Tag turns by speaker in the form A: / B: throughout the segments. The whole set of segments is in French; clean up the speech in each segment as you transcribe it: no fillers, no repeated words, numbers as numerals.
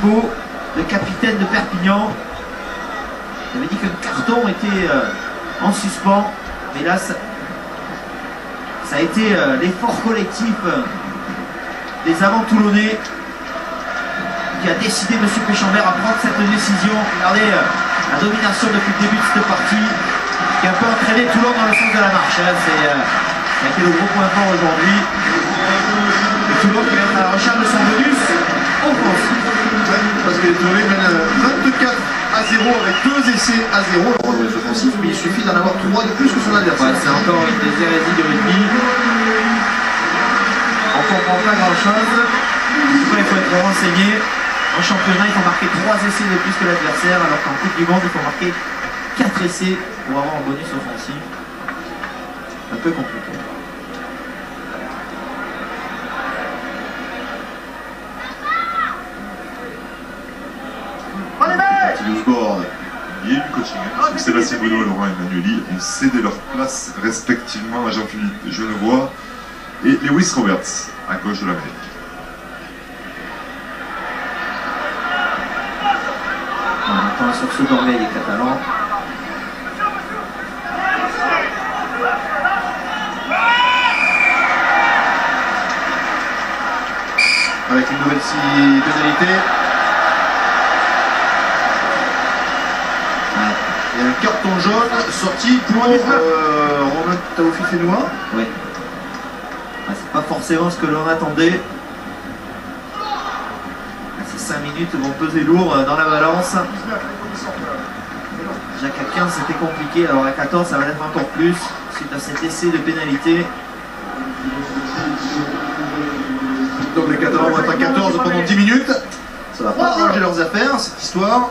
A: Bibo, le capitaine de Perpignan. Il avait dit qu'un carton était en suspens, mais là ça a été l'effort collectif des avants-toulonnais qui a décidé M. Péchambert à prendre cette décision. Regardez la domination depuis le début de cette partie qui a un peu entraîné Toulon dans le sens de la marche. Ça a été le gros point fort aujourd'hui. Et Toulon qui va être à la recherche de son bonus offensif.
B: Parce que les Toulonnais mènent 24-0 avec 2 essais à 0. Le bonus offensif, mais il suffit d'en avoir 3 de plus que son adversaire.
A: Ouais, c'est encore une des hérésies du rugby. On comprend pas grand chose. Il faut être renseigné. En championnat, il faut marquer 3 essais de plus que l'adversaire, alors qu'en Coupe du Monde, il faut marquer 4 essais pour avoir un bonus offensif. Un peu compliqué.
C: Board, il y a eu du coaching. Sébastien Bruno et Laurent Emmanueli ont cédé leur place respectivement à Jean-Philippe Genevois et Lewis Roberts à gauche de la mêlée.
A: On attend sur ce d'orgueil des Catalans.
B: Avec une nouvelle pénalité. Il y a un carton jaune sorti pour Romain Taofi-Fénois.
A: Oui. C'est pas forcément ce que l'on attendait. Ces 5 minutes vont peser lourd dans la balance. Déjà qu'à 15 c'était compliqué, alors à 14 ça va l'être encore plus suite à cet essai de pénalité.
B: Donc les Catalans vont être à 14 pendant 10 minutes. Ça va pas arranger leurs affaires cette histoire.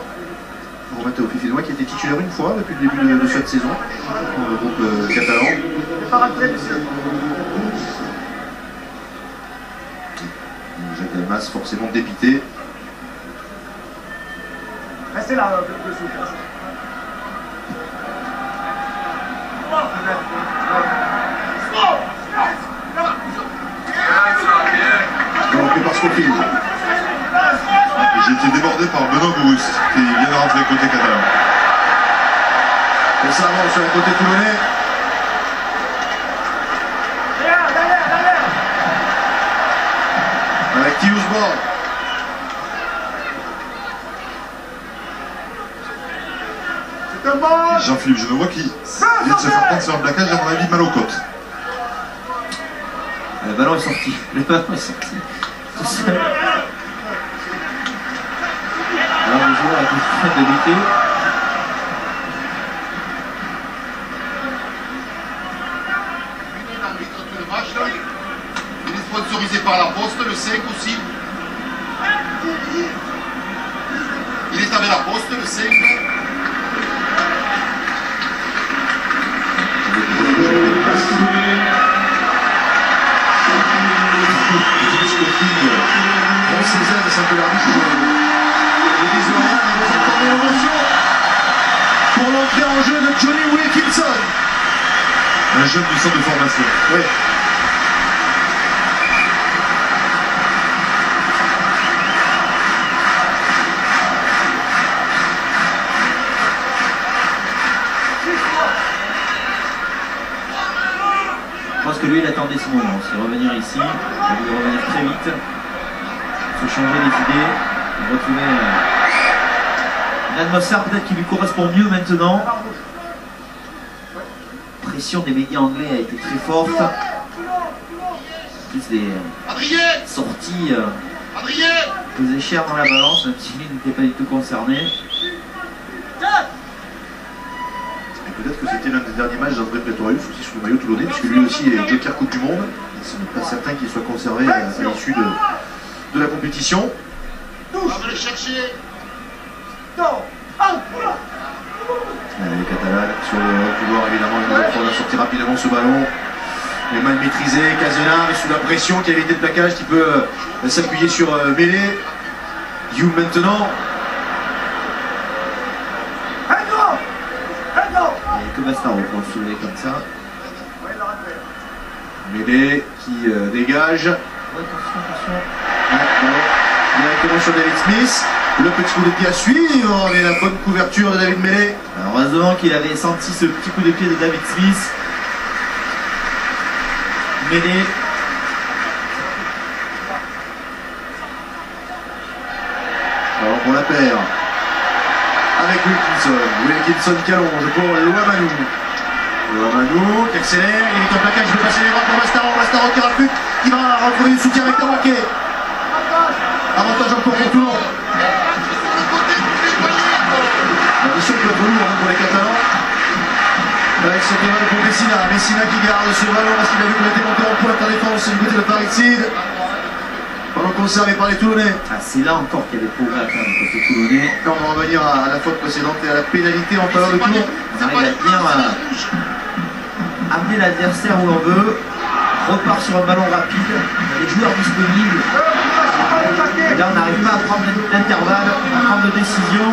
B: Romain Taofi-Fénois qui a été titulaire une fois depuis le début de cette saison pour le groupe catalan. Jacques Delmas forcément dépité.
D: Restez là,
B: Donc par Scofield.
C: J'ai été débordé par Benoît Bourus qui vient de rentrer côté catalan.
B: Et ça avance sur le côté toulonnais. Avec Tius Borg.
C: Jean-Philippe Genevois qui vient de se faire prendre sur un plaquage, à mon avis, mal aux côtes.
A: Le ballon est sorti. Le ballon est sorti. Tout seul. Alors le joueur a été en train de lutter.
E: Il est sponsorisé par la Poste, le 5 aussi. Il est avec la Poste, le 5.
B: Bon Cézanne, c'est un peu l'arbitre de l'Isoria, mais vous entendez l'émotion pour l'entrée en jeu de Johnny Wilkinson.
C: Un jeune du centre de formation.
B: Oui.
A: Je pense que lui il attendait ce moment, c'est revenir ici, il a voulu revenir très vite, se changer les idées, retrouver une atmosphère peut-être qui lui correspond mieux maintenant. La pression des médias anglais a été très forte. En plus les sorties pesaient cher dans la balance, même si lui n'était pas du tout concerné.
B: Et peut-être que c'était l'un des derniers matchs d'André Pretorius aussi sous le maillot toulonnais, puisque lui aussi est joker Coupe du Monde. Ce n'est pas certain qu'il soit conservé à l'issue de la compétition.
E: On va le chercher.
B: Les Catalans sur le couloir évidemment, il va sortir rapidement ce ballon. Il est mal maîtrisé, Cazenard est sous la pression qui a évité le plaquage, qui peut s'appuyer sur Mêlée. You maintenant.
A: Et que Bastaro pour le soulever comme ça.
B: Mêlée qui dégage.
A: Attention, attention.
B: Ah, directement sur David Smith. Le petit coup de pied à suivre et la bonne couverture de David Mêlé.
A: Heureusement qu'il avait senti ce petit coup de pied de David Smith. Mêlé.
B: Alors pour la paire. Avec Wilkinson. Wilkinson qui allonge pour Louamanou. Louamanou qui accélère. Il est en plaquage. Il veut passer les bras pour Mastaro. Mastaro qui recule. Qui va retrouver du soutien avec Tawaké. Avantage encore pour Toulon. La mission peut être lourde pour les Catalans. Avec ce ballon pour Messina. Messina qui garde ce ballon parce qu'il a vu qu'on était monté en pointe en défense du côté de Paris-Sud. Ballon conservé par les Toulonnais.
A: Ah, c'est là encore qu'il y a des progrès à faire du côté toulonnais.
B: Là, on va revenir à la faute précédente et à la pénalité en faveur de Toulon.
A: On arrive à bien amener l'adversaire où l'on veut. Repart sur un ballon rapide. On a des joueurs disponibles. Et là, on n'arrive pas à prendre l'intervalle, à prendre de décision.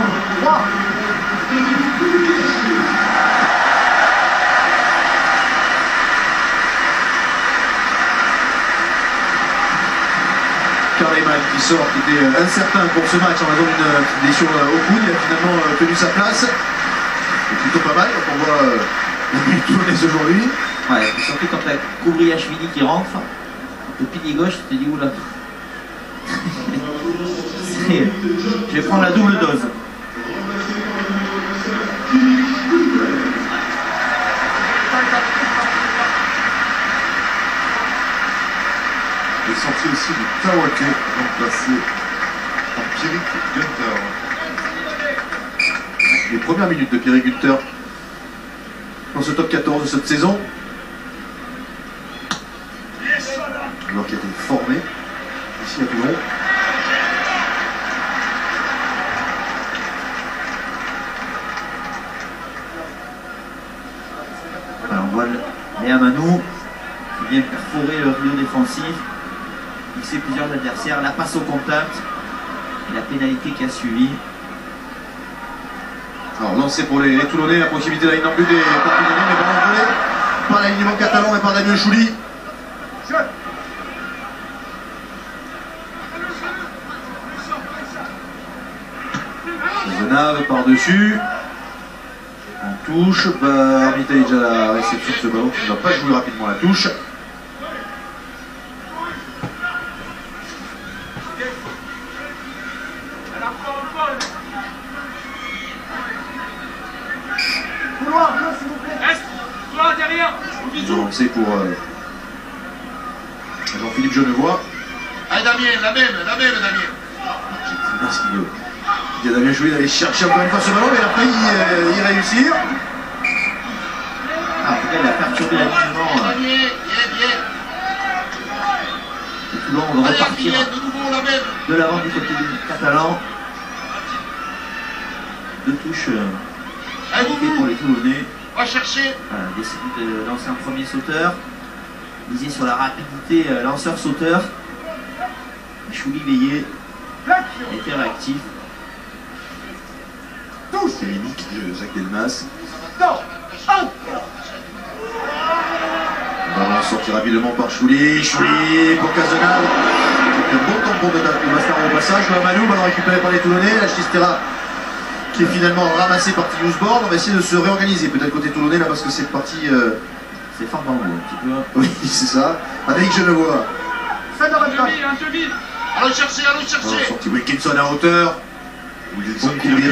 B: Kareman qui sort, qui était incertain pour ce match en raison d'une blessure au coude. Il a finalement tenu sa place. C'est plutôt pas mal quand on voit les Toulonnais aujourd'hui.
A: Ouais, et surtout quand tu as Kouvriachvili qui rentre, le pilier gauche, tu te dis oula. Je vais prendre la double dose.
C: Il est sorti aussi de Tawaké, remplacé par Pierrick Gunter.
B: Les premières minutes de Pierre Gunther dans ce top 14 de cette saison. Alors qu'il a été formé ici à Toulon.
A: Alors on voit Léa Manou qui vient perforer le rideau défensif, fixer plusieurs adversaires, la passe au contact et la pénalité qui a suivi.
B: Alors lancé pour les Toulonnais, la proximité de la ligne en but des Toulonnais, mais ballon volé par l'alignement catalan et par Damien Chouli. Zenave par-dessus. En touche, arbitre est déjà la réception de ce ballon qui ne va pas jouer rapidement la touche. Ils ont lancé pour Jean-Philippe Genevois.
E: Allez Damien, la même Damien.
B: J'ai bien ce qu'il veut. Il y a Damien Chouli d'aller chercher encore une fois ce ballon, mais il a failli y réussir.
A: Ah, en tout cas, il a perturbé l'alignement
E: Damien, bien.
A: de Toulon. On va
E: Allez
A: repartir
E: Damien, de nouveau la même.
A: de l'avant du côté du catalan. Deux touches
E: Allez
A: fait pour
E: Boubou,
A: les Toulonnais.
E: va chercher.
A: Voilà, décidé de lancer un premier sauteur. Misé sur la rapidité lanceur-sauteur. Chouli veillé. A été réactif.
B: C'est l'unique de Jacques Delmas. Le ballon sorti rapidement par Chouli. Chouli pour Cazenave. Un bon tampon de Mastaro au passage. Louamanou, ballon récupéré par les Toulonnais. La Chistera qui est finalement ramassé par Tillous-Bord. On va essayer de se réorganiser peut-être côté Toulonnais là parce que c'est parti.
A: C'est fort bambou un petit peu.
B: Oui, c'est ça. Avec Genevois.
E: Allons chercher.
B: Alors, sorti Wilkinson à hauteur.
C: Wilkinson qui est un peu,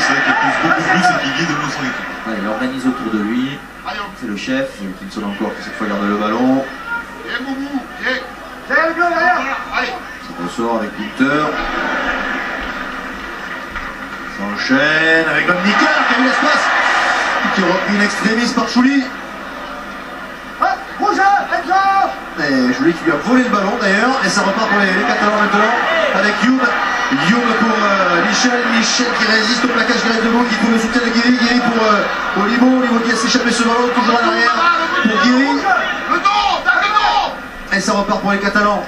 C: c'est vrai qu'il pousse beaucoup plus et qui guide mieux son équipe.
A: Ouais, il organise autour de lui.
E: Allez,
A: C'est le chef.
B: Wilkinson encore qui cette fois garde le ballon.
E: viens Boubou, viens. Allez.
B: Ça ressort avec Gunter. Ça enchaîne avec Van Nicker qui a eu l'espace. Qui est repris une extrémiste par Chouli. Et Chouli qui lui a volé le ballon d'ailleurs. Et ça repart pour les Catalans maintenant. Avec Youm. Youm pour Michel. Michel qui résiste au plaquage directement. Qui trouve le soutien de Guiri. Guiri pour Olivo. Olivo qui laisse échapper ce ballon. Toujours en arrière pour Guiri.
E: Le dos.
B: Et ça repart pour les Catalans.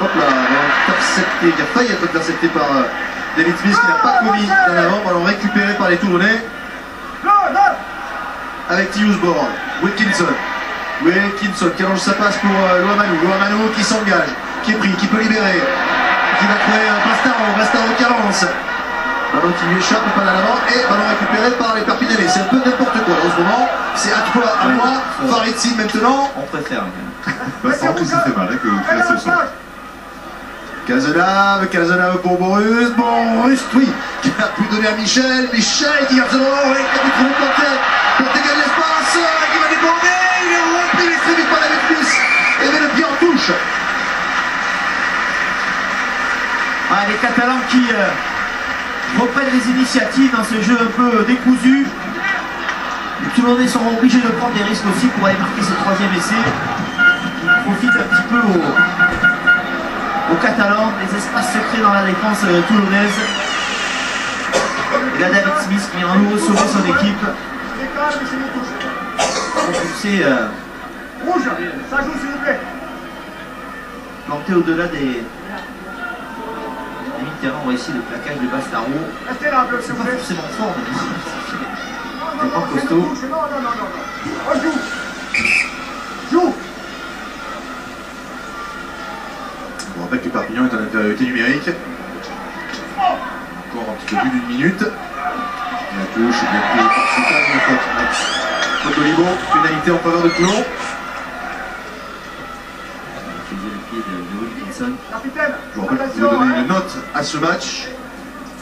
B: Hop là, ballon intercepté, qui a failli être intercepté par David Smith, qui n'a pas commis en avant. Ballon récupéré par les Toulonnais. Avec Tillous-Bord. Wilkinson qui allonge sa passe pour Louamanou. Louamanou qui s'engage. qui est pris, qui peut libérer, qui va trouver Bastaro qui avance. Ballon qui lui échappe, pas à l'avant, et ballon récupéré par les Perpignanais. C'est un peu n'importe quoi en ce moment. C'est à toi, à moi, Faridzi maintenant.
A: On préfère.
C: Bastaro qui s'est fait mal, que reste au sol.
B: Cazenave pour Borus, oui, qui a pu donner à Michel qui garde son ballon, qui a pu trouver pour dégager l'espace, qui va déborder, il est repris très vite par David Smith, et met le pied en touche.
A: Ah, les Catalans qui reprennent les initiatives dans ce jeu un peu décousu. Les Toulonnais seront obligés de prendre des risques aussi pour aller marquer ce troisième essai. Ils profitent un petit peu aux Catalans, des espaces secrets dans la défense toulonnaise. Et là, David Smith qui vient à nouveau sauver son équipe. Propulsé,
E: Rouge, ça joue s'il vous plaît.
A: planté au-delà des mi-terrain. On va essayer le plaquage de Bastaro.
E: Restez là, bleu, s'il
A: C'est
E: vous
A: pas
E: plaît.
A: forcément fort, mais
E: Non,
A: pas costaud.
E: non. On joue. Joue.
B: On rappelle que Perpignan est en infériorité numérique. Encore un petit peu plus d'une minute. La touche, bien pris par Soutan, une faute. Faute d'Olivo, pénalité en faveur de Toulon.
A: utiliser le pied de Wilkinson.
E: Capitaine,
B: Je vous rappelle que vous pouvez donner une note à ce match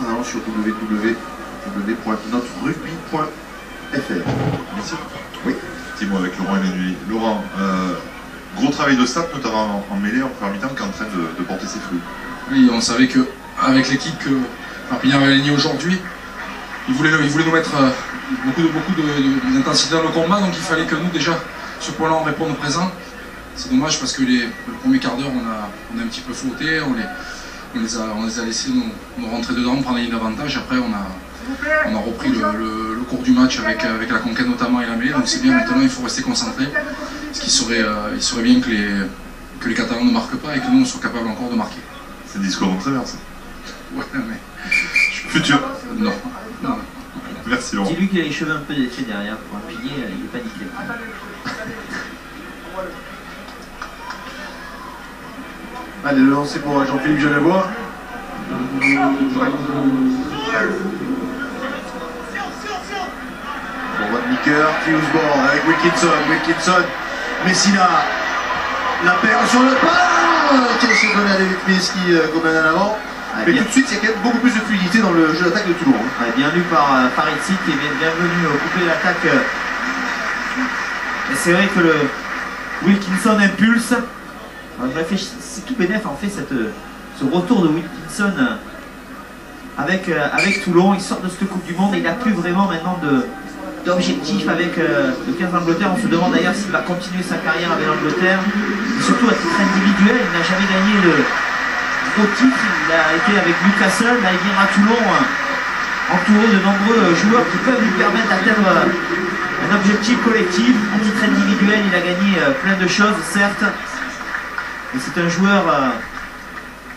B: en allant sur www.noterugby.fr.
C: Merci.
B: Oui.
C: Petit mot avec Laurent Emmanuel. Laurent, gros travail de stats, notamment en mêlée, en première mi-temps, qui est en train de porter ses fruits.
D: Oui, on savait qu'avec l'équipe que Perpignan avait alignée aujourd'hui, ils voulaient nous mettre beaucoup d'intensité dans le combat, donc il fallait que nous, déjà, ce point-là, on réponde présent. C'est dommage parce que le premier quart d'heure, on a un petit peu flotté, on les a laissés nous rentrer dedans, prendre une avantage. Après, on a repris le cours du match avec la conquête notamment et la mêlée, donc c'est bien. Maintenant, il faut rester concentré. Ce qui serait bien que les Catalans ne marquent pas et que nous, on soit capables encore de marquer.
C: C'est le discours d'entraîneur, ça.
D: Ouais, mais...
C: Futur.
D: Non.
C: Merci, Laurent.
A: Dis-lui qu'il a les cheveux un peu défaits derrière pour appuyer, il est paniqué.
B: Allez, le lancer pour Jean-Philippe Genevois. Pour Watmaker, Fusborn avec Wilkinson, Messina, la paire sur le pas, qui a essayé de donner à David Smith qui condamne en avant. Mais tout de suite, il y a quand même beaucoup plus de fluidité dans le jeu d'attaque de Toulon.
A: Ouais, bien lu par Faridzi qui est bienvenu couper l'attaque. Et c'est vrai que le Wilkinson impulse. C'est tout bénef en fait ce retour de Wilkinson avec Toulon. Il sort de cette Coupe du Monde et il n'a plus vraiment maintenant d'objectif avec le 15 d'Angleterre. On se demande d'ailleurs s'il va continuer sa carrière avec l'Angleterre. Et surtout à titre individuel, il n'a jamais gagné le gros titre. Il a été avec Newcastle, là il vient à Toulon entouré de nombreux joueurs qui peuvent lui permettre d'atteindre un objectif collectif. À titre individuel, il a gagné plein de choses, certes. Et c'est un joueur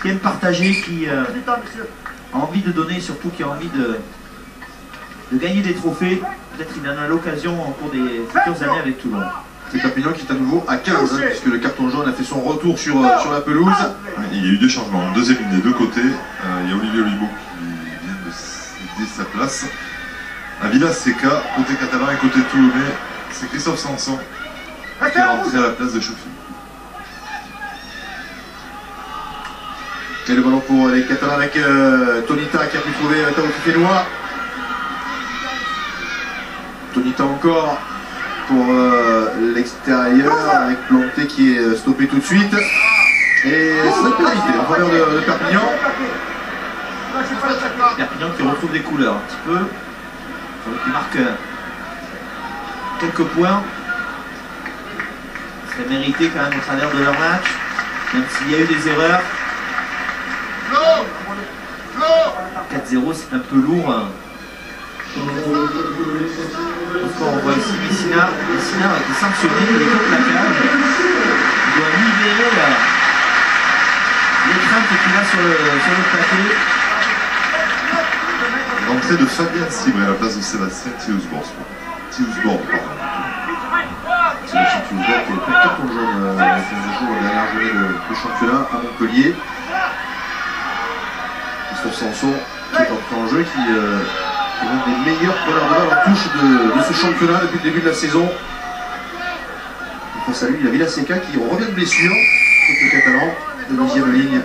A: qui aime partager, qui a envie de donner, surtout qui a envie de gagner des trophées. Peut-être qu'il en a l'occasion au cours des futures années avec Toulon.
B: C'est Perpignan qui est à nouveau à 15, puisque le carton jaune a fait son retour sur la pelouse.
C: Il y a eu deux changements. Deuxième ligne des deux côtés. Il y a Olivier Olivo qui vient de céder sa place. À Villa-Seca, côté catalan et côté toulonnais, c'est Christophe Sanson qui est rentré à la place de Chauffy.
B: Et le ballon pour les Catalans avec Tonita qui a pu trouver Taouti Fénois. Tonita encore pour l'extérieur avec Planté qui est stoppé tout de suite. Et c'est une pénalité en faveur de Perpignan.
A: Perpignan qui retrouve des couleurs un petit peu. Qui marque quelques points. C'est mérité quand même au travers de leur match. Même s'il y a eu des erreurs. 4-0, c'est un peu lourd. On voit ici Messina a été sanctionné, il est au placage. Il doit libérer les craintes qu'il a sur le plaqué.
C: L'entrée de Fabien Cibré à la place de Sébastien Thiusborg.
B: Sébastien Toulon qui est plein de carton jaune 15 jours la dernière journée de championnat à Montpellier. Christophe Sanson qui est entré en jeu, qui est l'un des meilleurs preneurs de balle en touche de ce championnat depuis le début de la saison. Et face à lui, il y a Villaseca qui revient de blessure, contre le Catalan, de deuxième ligne.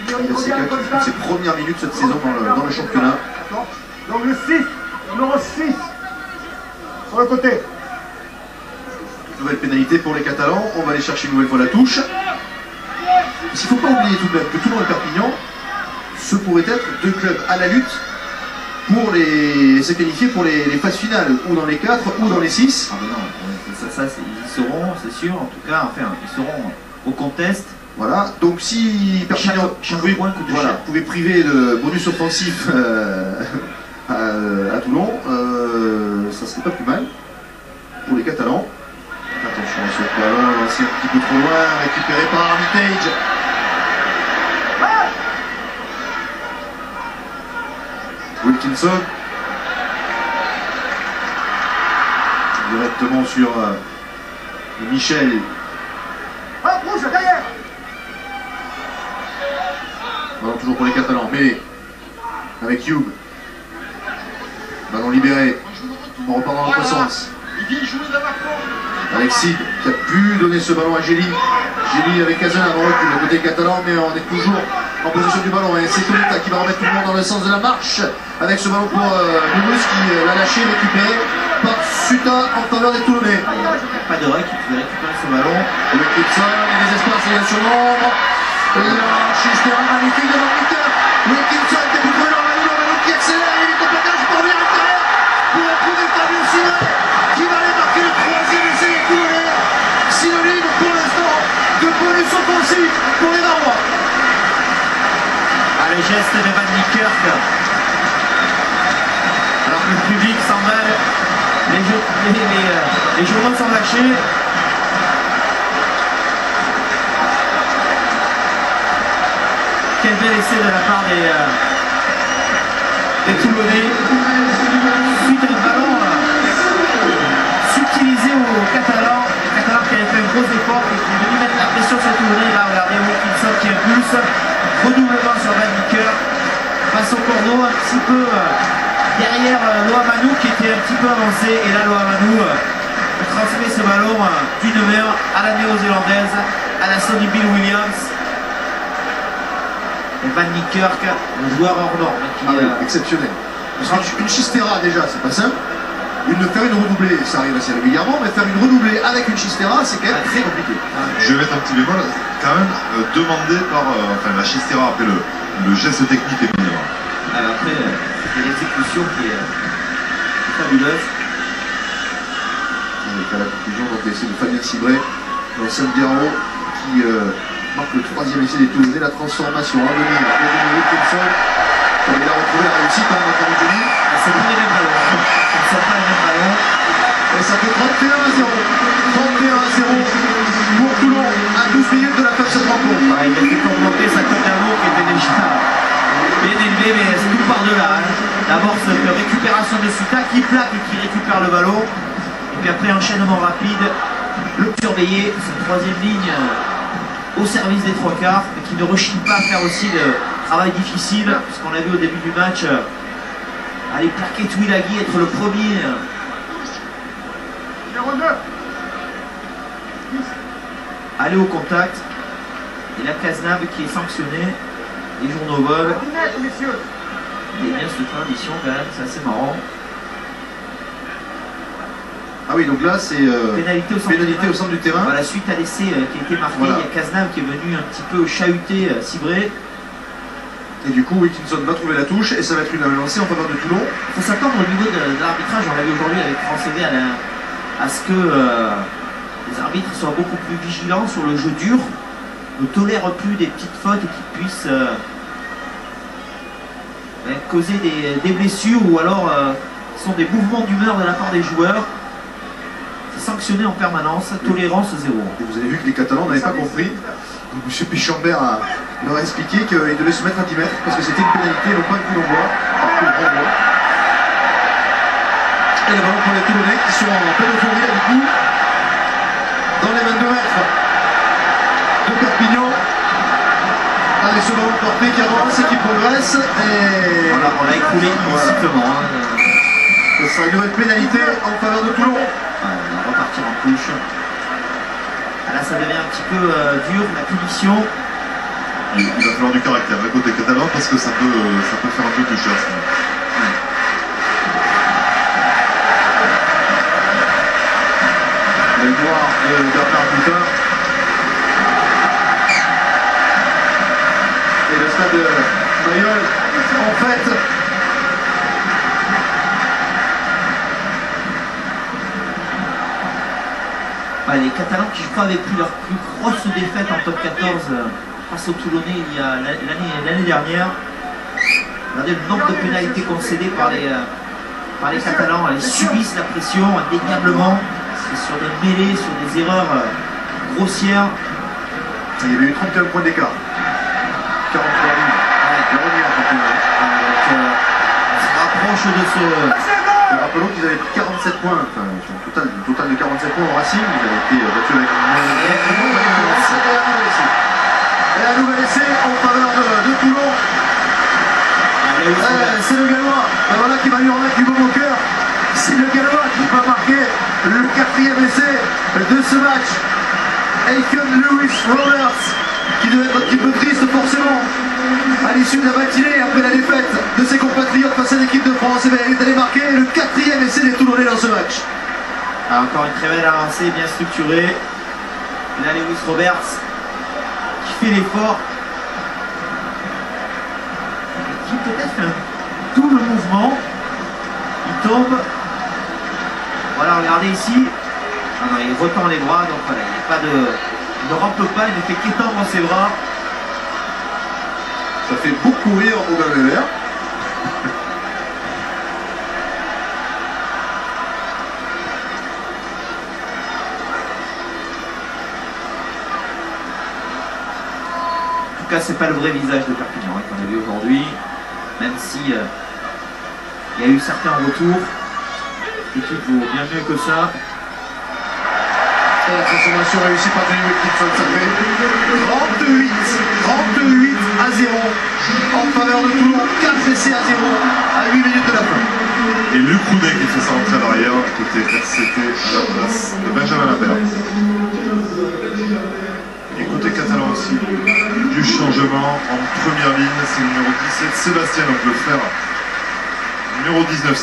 B: Villaseca qui dispute ses premières minutes cette saison dans le championnat.
E: Donc le 6, numéro 6, sur le côté.
B: Nouvelle pénalité pour les Catalans, on va aller chercher une nouvelle fois la touche. Il ne faut pas oublier tout de même que Toulon et Perpignan, ce pourraient être deux clubs à la lutte pour se qualifier pour les phases finales, ou dans les 4 ou dans les 6.
A: Ah ben non, ça, ils seront, c'est sûr, en tout cas, enfin, ils seront au contest.
B: Voilà, donc si Perpignan pouvait priver de bonus offensif à Toulon, ça serait pas plus mal pour les Catalans. Attention à ce ballon lancé un petit peu trop loin, récupéré par Armitage. Wilkinson directement sur Michel.
E: Ah, rouge, derrière.
B: Ballon toujours pour les Catalans, mais avec Hugh. Ballon libéré. On repart dans l'autre sens. Avec Sid qui a pu donner ce ballon à Gély. Gély avec Cazenave en recul, le côté catalan, mais on est toujours en possession du ballon. Et c'est Tolita qui va remettre tout le monde dans le sens de la marche. Avec ce ballon pour Moulouz qui l'a lâché, récupéré par Suta en faveur des Toulonnais.
A: Il n'y a pas de règle qui pouvait récupérer ce ballon.
B: Wilkinson, il des espaces, il y a sur l'ombre. Chister magnifique devant Peter. Wilkinson qui a pu trouver Lormano qui accélère, il est au plaquage pour revenir à l'intérieur pour retrouver Fabien Simon qui va aller marquer le troisième essai des Toulonnais. Synonyme pour l'instant de bonus offensif pour les Varois.
A: Ah, le geste de Van Niekerk. Alors que le public s'emballe, les journaux sont lâchés. Quel bel essai de la part des Toulonnais. Suite à un ballon subtilisé aux Catalans. Les Catalans qui avaient fait un gros effort et qui est venu mettre la pression sur les Toulonnais. Là, regardez Wilkinson qui impulse. Redoublement sur Van Niekerk. Passe au cordeau un petit peu derrière Loamanou qui était un petit peu avancé. Et là, Loamanou transmet ce ballon d'une main à la néo-zélandaise, à la Sonny Bill Williams. Et Van Niekerk, le joueur hors norme.
B: Exceptionnel. Parce qu'une Chistera déjà, c'est pas simple. Faire une redoublée, ça arrive assez régulièrement, mais faire une redoublée avec une Chistera, c'est quand même très compliqué.
C: Je vais mettre un petit bémol, quand même demandé par la Chistera après le geste technique est mineur.
A: Alors après, c'est l'exécution qui est fabuleuse.
B: À la conclusion, donc l'essai de Fabien Cibré dans Sandiaro qui marque le troisième essai des Toulonnais, la transformation à venir de Wilkinson. Il a retrouvé la réussite dans le Denis.
A: C'est pas les mêmes ballons. Ce ne sont pas les mêmes ballons.
B: Et ça fait 31-0. 31-0 pour Toulon à 12 minutes de la fin de cette rencontre.
A: Il a fait augmenter sa cote d'amour qui était déjà bien élevée, mais c'est tout par-delà. D'abord cette récupération de Suta qui plaque et qui récupère le ballon. Et puis après enchaînement rapide, le surveillé, cette troisième ligne au service des trois quarts, mais qui ne rechigne pas à faire aussi le travail difficile, puisqu'on l'a vu au début du match, aller plaquer Tuilagi, être le premier.
E: Numéro 9.
A: Aller au contact. Et la Cazenave qui est sanctionné. Les journaux volent.
E: Messieurs.
A: Il y a bien cette tradition quand même, c'est assez marrant.
B: Ah oui, donc là c'est
A: Pénalité au centre du terrain. Voilà, suite à l'essai qui a été marqué,
B: voilà.
A: Il y a Cazenave qui est venu un petit peu chahuter Cibré.
B: Et du coup, Wilkinson va trouver la touche et ça va être une lancée en faveur de Toulon.
A: Il faut s'attendre au niveau de l'arbitrage, on l'a vu aujourd'hui avec France-TV, à ce que les arbitres soient beaucoup plus vigilants sur le jeu dur, ne tolèrent plus des petites fautes qui puissent causer des blessures ou alors sont des mouvements d'humeur de la part des joueurs. C'est sanctionné en permanence, tolérance zéro.
B: Et vous avez vu que les Catalans n'avaient pas compris. Donc M. Pichambert leur a expliqué qu'il devait se mettre à 10 mètres parce que c'était une pénalité, non pas un coup d'envoi. Et le ballon pour les Toulonnais qui sont en pleine euphorie du coup. de Perpignan. Allez, ce ballon porté qui avance et qui progresse. Et
A: On l'a écoulé illicitement.
B: ce sera une nouvelle pénalité en faveur de Toulon.
A: On va repartir en touche. Là, ça devient un petit peu dur, la punition.
C: Il va falloir du caractère d'un côté catalan parce que ça peut faire un peu plus cher.
B: Le noir de Bernard Boutin. Et le stade de Mayol, en fait,
A: Les Catalans qui, je crois, avaient pris leur plus grosse défaite en top 14 face aux Toulonnais il y a l'année dernière. Regardez le nombre de pénalités concédées par les Catalans. Ils subissent la pression indéniablement. C'est sur des mêlées, sur des erreurs grossières.
B: il y avait eu 31 points d'écart. 43 lignes.
A: On se rapproche de ce...
B: Rappelons qu'ils avaient pris 47 points, enfin, sur un total de 47 points au Racing. Ils avaient été battus avec et un nouvel essai en faveur de Toulon. C'est le Gallois, voilà qui va lui remettre du baume au cœur. C'est le Gallois qui va marquer le 4e essai de ce match. Aiken Lewis Roberts, qui devait être un petit peu triste forcément à l'issue de la matinée après la défaite de ses compatriotes face à l'équipe de France. Et bien, il est allé marquer le 4e essai des Toulonnais dans ce match.
A: Encore une très belle avancée, bien structurée. Et là, Lewis Roberts qui fait l'effort. Et qui peut-être fait un double mouvement. Il tombe. Voilà, regardez ici. Ah non, il retend les bras, donc voilà, il n'y a pas de... Il ne rampe pas, il ne fait qu'étendre ses bras.
B: Ça fait beaucoup rire au Weber.
A: En tout cas, c'est pas le vrai visage de Perpignan qu'on a vu aujourd'hui, même si il y a eu certains retours. L'équipe vaut bien mieux que ça.
B: Et la transformation réussie par Denis Wilkinson, ça fait 38 à 0 en faveur de Toulon, 4 essais à 0 à 8 minutes de la fin.
C: Et Luc Roudet qui fait sa rentrée à l'arrière, à côté RCT à la place de Benjamin Labert. Et côté catalan aussi, du changement en première ligne, c'est le numéro 17, Sébastien, donc le frère numéro 19.